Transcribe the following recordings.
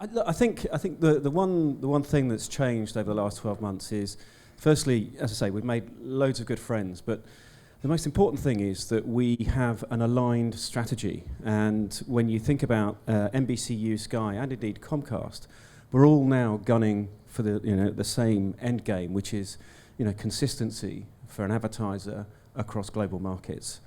I think the one thing that's changed over the last 12 months is, firstly, as I say, we've made loads of good friends, but the most important thing is that we have an aligned strategy. And when you think about NBCU, Sky, and indeed Comcast, we're all now gunning for the same end game, which is consistency for an advertiser across global markets,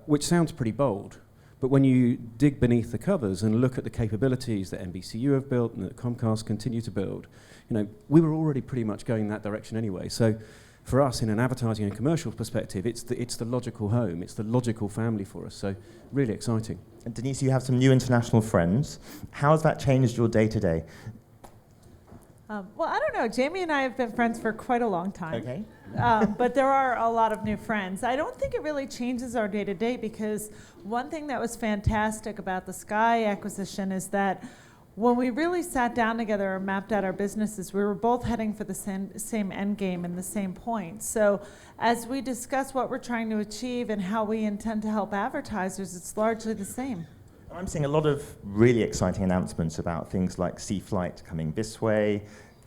which sounds pretty bold. But when you dig beneath the covers and look at the capabilities that NBCU have built and that Comcast continue to build, we were already pretty much going that direction anyway. So for us, in an advertising and commercial perspective, it's the logical home, it's the logical family for us. So really exciting. And Denise, you have some new international friends. How has that changed your day-to-day? Well, I don't know. Jamie and I have been friends for quite a long time. Okay. But there are a lot of new friends. I don't think it really changes our day-to-day, because one thing that was fantastic about the Sky acquisition is that when we really sat down together and mapped out our businesses, we were both heading for the same end game and the same point. So as we discuss what we're trying to achieve and how we intend to help advertisers, it's largely the same. I'm seeing a lot of really exciting announcements about things like CFlight coming this way,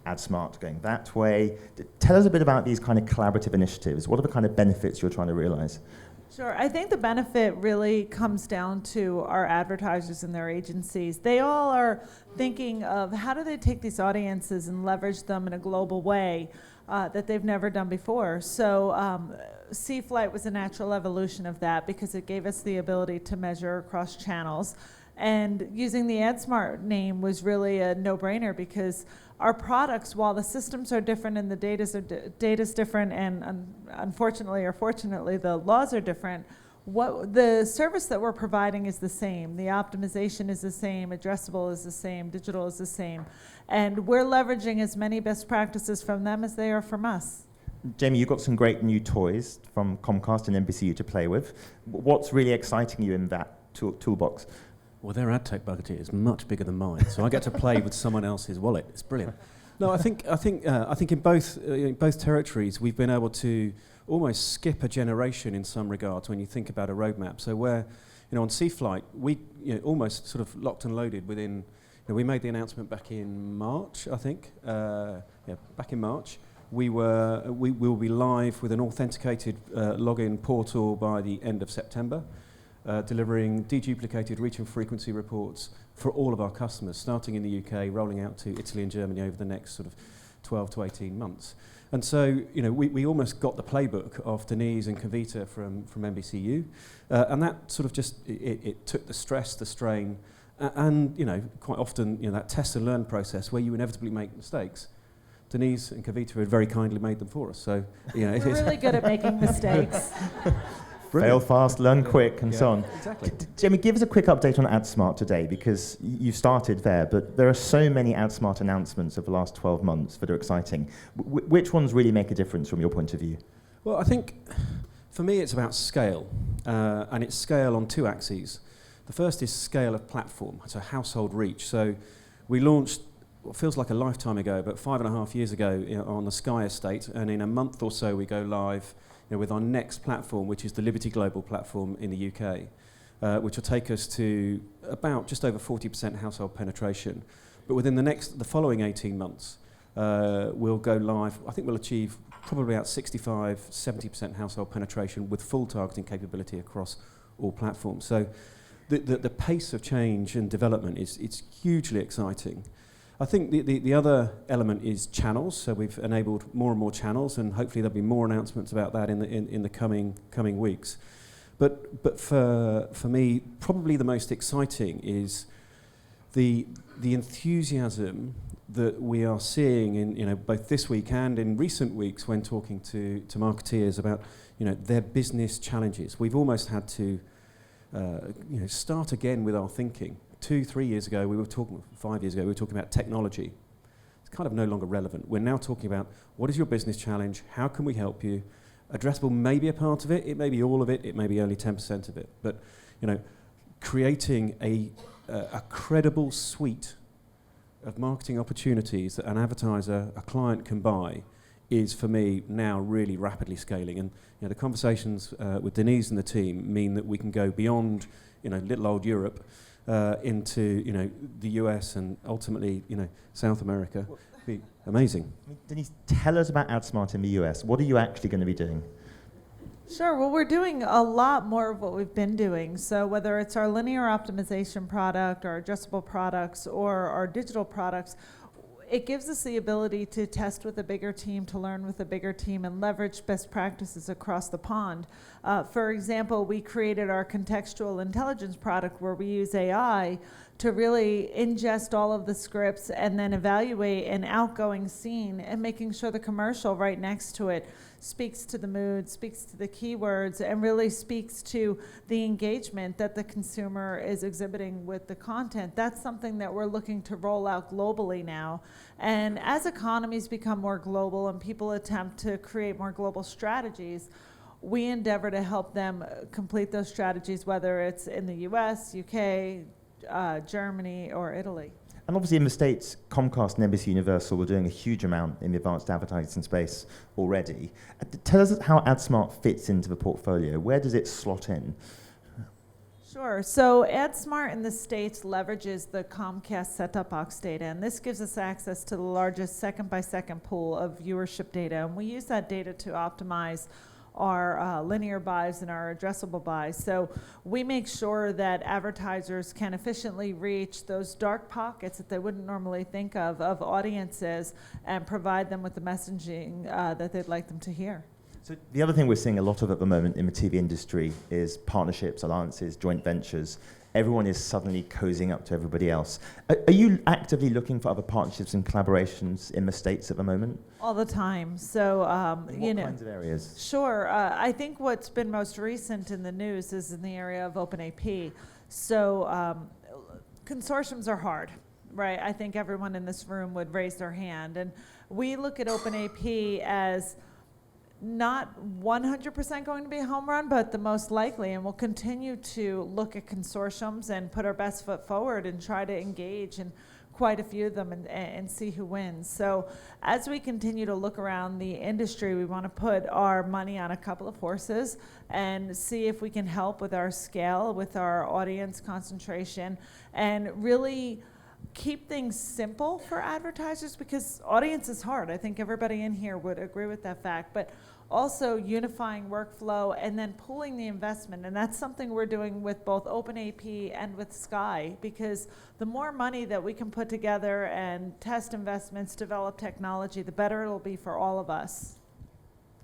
AdSmart going that way. Tell us a bit about these kind of collaborative initiatives. What are the kind of benefits you're trying to realize? Sure. I think the benefit really comes down to our advertisers and their agencies. They all are thinking of how do they take these audiences and leverage them in a global way that they've never done before. So CFlight was a natural evolution of that, because it gave us the ability to measure across channels. And using the AdSmart name was really a no-brainer, because our products, while the systems are different and the data's different, and unfortunately or fortunately the laws are different, what the service that we're providing is the same. The optimization is the same, addressable is the same, digital is the same. And we're leveraging as many best practices from them as they are from us. Jamie, you've got some great new toys from Comcast and NBCU to play with. What's really exciting you in that toolbox? Well, their ad tech budget is much bigger than mine, so I get to play with someone else's wallet. It's brilliant. No, I think in both territories we've been able to almost skip a generation in some regards when you think about a roadmap. So where, on CFlight, we almost sort of locked and loaded within. We made the announcement back in March, I think. Back in March, we will be live with an authenticated login portal by the end of September. Delivering deduplicated reach and frequency reports for all of our customers, starting in the UK, rolling out to Italy and Germany over the next sort of 12 to 18 months. And so, we almost got the playbook of Denise and Kavita from NBCU, and that sort of just, it took the stress, the strain, and, quite often, that test and learn process where you inevitably make mistakes. Denise and Kavita had very kindly made them for us, so, We're really good at making mistakes. Fail fast, learn quick, and so on. Exactly. Jamie, give us a quick update on AdSmart today, because you started there, but there are so many AdSmart announcements over the last 12 months that are exciting. Which ones really make a difference from your point of view? Well, I think, for me, it's about scale, and it's scale on two axes. The first is scale of platform, so household reach. So we launched, what feels like a lifetime ago, but 5.5 years ago on the Sky estate, and in a month or so we go live with our next platform, which is the Liberty Global platform in the UK, which will take us to about just over 40% household penetration. But within the following 18 months, we'll go live. I think we'll achieve probably about 65, 70% household penetration with full targeting capability across all platforms. So the pace of change and development is hugely exciting. I think the other element is channels. So we've enabled more and more channels, and hopefully there'll be more announcements about that in the coming weeks. But for me, probably the most exciting is the enthusiasm that we are seeing in both this week and in recent weeks when talking to marketeers about their business challenges. We've almost had to start again with our thinking. 2-3 years ago, 5 years ago, we were talking about technology. It's kind of no longer relevant. We're now talking about what is your business challenge, how can we help you? Addressable may be a part of it, it may be all of it, it may be only 10% of it. But creating a credible suite of marketing opportunities that an advertiser, a client can buy is, for me, now really rapidly scaling. And the conversations with Denise and the team mean that we can go beyond little old Europe into, you know, the US and ultimately, you know, South America. Be amazing. I mean, Denise, tell us about AdSmart in the US. What are you actually going to be doing? Sure. Well, we're doing a lot more of what we've been doing. So whether it's our linear optimization product, our addressable products, or our digital products, it gives us the ability to test with a bigger team, to learn with a bigger team, and leverage best practices across the pond. For example, we created our contextual intelligence product where we use AI to really ingest all of the scripts and then evaluate an outgoing scene and making sure the commercial right next to it speaks to the mood, speaks to the keywords, and really speaks to the engagement that the consumer is exhibiting with the content. That's something that we're looking to roll out globally now. And as economies become more global and people attempt to create more global strategies, we endeavor to help them complete those strategies, whether it's in the US, UK, Germany, or Italy. And obviously in the States, Comcast and NBCUniversal were doing a huge amount in the advanced advertising space already. Tell us how AdSmart fits into the portfolio. Where does it slot in? Sure. So AdSmart in the States leverages the Comcast set-top box data, and this gives us access to the largest second-by-second pool of viewership data. And we use that data to optimize our linear buys and our addressable buys. So we make sure that advertisers can efficiently reach those dark pockets that they wouldn't normally think of audiences and provide them with the messaging that they'd like them to hear. So the other thing we're seeing a lot of at the moment in the TV industry is partnerships, alliances, joint ventures. Everyone is suddenly cozying up to everybody else. Are you actively looking for other partnerships and collaborations in the States at the moment? All the time. So, What kinds of areas? Sure. I think what's been most recent in the news is in the area of OpenAP. So consortiums are hard, right? I think everyone in this room would raise their hand. And we look at OpenAP as not 100% going to be a home run, but the most likely, and we'll continue to look at consortiums and put our best foot forward and try to engage in quite a few of them and see who wins. So as we continue to look around the industry, we want to put our money on a couple of horses and see if we can help with our scale, with our audience concentration, and really keep things simple for advertisers, because audience is hard. I think everybody in here would agree with that fact, but also unifying workflow and then pooling the investment. And that's something we're doing with both OpenAP and with Sky, because the more money that we can put together and test investments, develop technology, the better it'll be for all of us.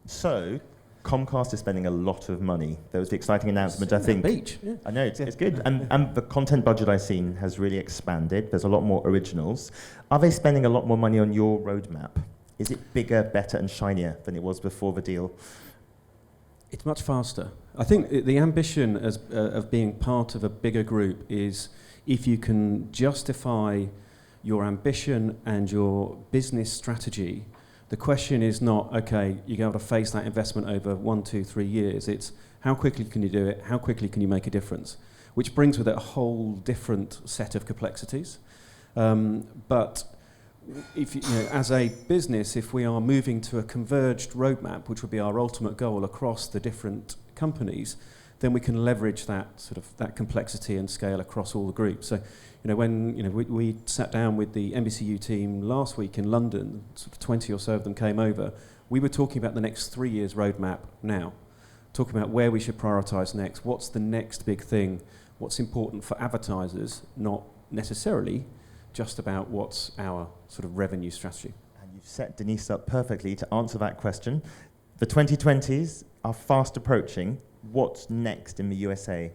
So Comcast is spending a lot of money. There was the exciting announcement, I think. Beach. Yeah. I know, it's good. And the content budget I've seen has really expanded. There's a lot more originals. Are they spending a lot more money on your roadmap? Is it bigger, better, and shinier than it was before the deal? It's much faster. I think the ambition of being part of a bigger group is if you can justify your ambition and your business strategy. The question is not, okay, you're going to face that investment over 1, 2, 3 years. It's how quickly can you do it? How quickly can you make a difference? Which brings with it a whole different set of complexities. But if you know, as a business, if we are moving to a converged roadmap, which would be our ultimate goal across the different companies, then we can leverage that sort of that complexity and scale across all the groups. So, you know, when we sat down with the NBCU team last week in London, sort of 20 or so of them came over. We were talking about the next 3 years roadmap now, talking about where we should prioritise next. What's the next big thing? What's important for advertisers? Not necessarily just about what's our sort of revenue strategy. And you've set Denise up perfectly to answer that question. The 2020s are fast approaching. What's next in the USA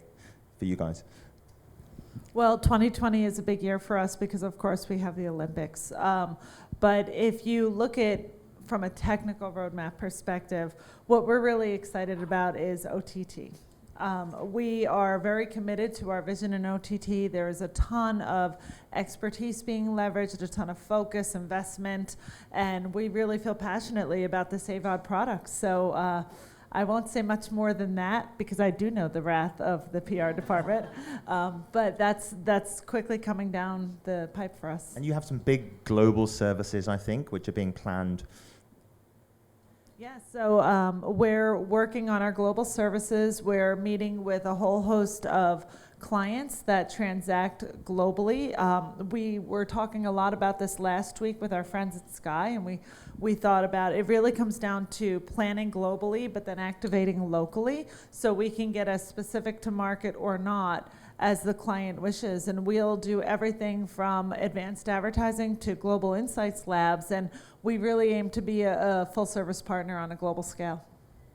for you guys? Well, 2020 is a big year for us because, of course, we have the Olympics. But if you look at from a technical roadmap perspective, what we're really excited about is OTT. We are very committed to our vision in OTT. There is a ton of expertise being leveraged, a ton of focus, investment, and we really feel passionately about the AVOD products. So I won't say much more than that because I do know the wrath of the PR department, but that's quickly coming down the pipe for us. And you have some big global services, I think, which are being planned. Yeah, so we're working on our global services. We're meeting with a whole host of clients that transact globally. We were talking a lot about this last week with our friends at Sky, and we thought about it really comes down to planning globally, but then activating locally, so we can get as specific to market or not as the client wishes. And we'll do everything from advanced advertising to global insights labs, and we really aim to be a full service partner on a global scale.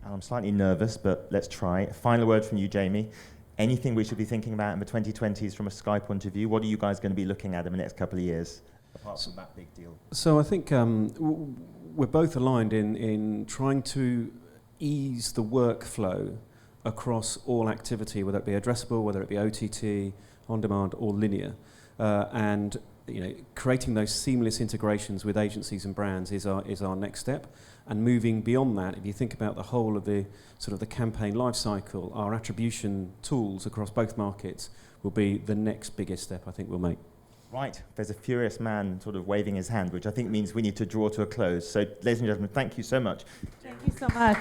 I'm slightly nervous, but let's try. Final word from you, Jamie. Anything we should be thinking about in the 2020s from a Sky point of view? What are you guys going to be looking at in the next couple of years, apart from that big deal? So I think we're both aligned in trying to ease the workflow across all activity, whether it be addressable, whether it be OTT, on-demand, or linear. And creating those seamless integrations with agencies and brands is our next step. And moving beyond that, if you think about the whole of the sort of the campaign life cycle, our attribution tools across both markets will be the next biggest step I think we'll make. Right, there's a furious man sort of waving his hand, which I think means we need to draw to a close. So, ladies and gentlemen, thank you so much. Thank you so much.